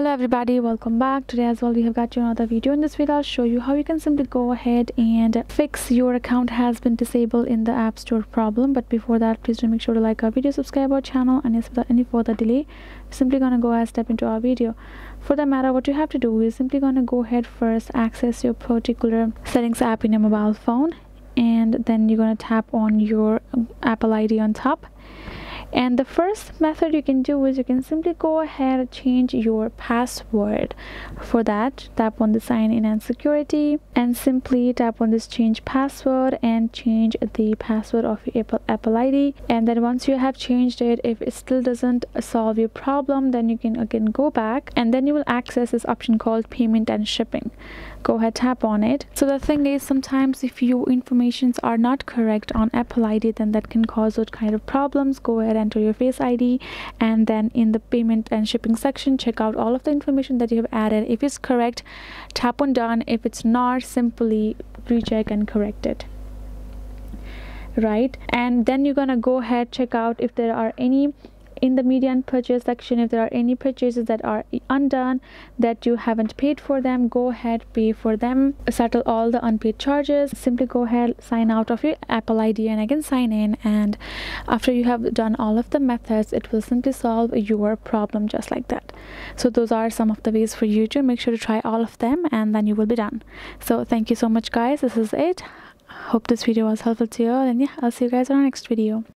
Hello everybody, welcome back. Today as well we have got you another video. In this video I'll show you how you can simply go ahead and fix your account has been disabled in the App Store problem. But before that, please do make sure to like our video, subscribe our channel, and yes, without any further delay, we're simply gonna go ahead and step into our video. For that matter, what you have to do is simply gonna go ahead first, access your particular settings app in your mobile phone, and then you're gonna tap on your Apple ID on top. And the first method you can do is you can simply go ahead and change your password. For that, tap on the sign in and security and simply tap on this change password and change the password of your Apple ID. And then once you have changed it, if it still doesn't solve your problem, then you can again go back and then you will access this option called payment and shipping. Go ahead, tap on it. So the thing is, sometimes if your informations are not correct on Apple ID, then that can cause those kind of problems. Go ahead, enter your Face ID, and then in the payment and shipping section, check out all of the information that you have added. If it's correct, tap on done. If it's not, simply recheck and correct it. Right, and then you're gonna go ahead, check out if there are any in the media and purchase section, if there are any purchases that are undone, that you haven't paid for them, go ahead, pay for them, settle all the unpaid charges. Simply go ahead, sign out of your Apple ID and again sign in, and after you have done all of the methods, it will simply solve your problem just like that. So those are some of the ways for you to make sure to try all of them, and then you will be done. So thank you so much guys, this is it. Hope this video was helpful to you, and yeah, I'll see you guys on our next video.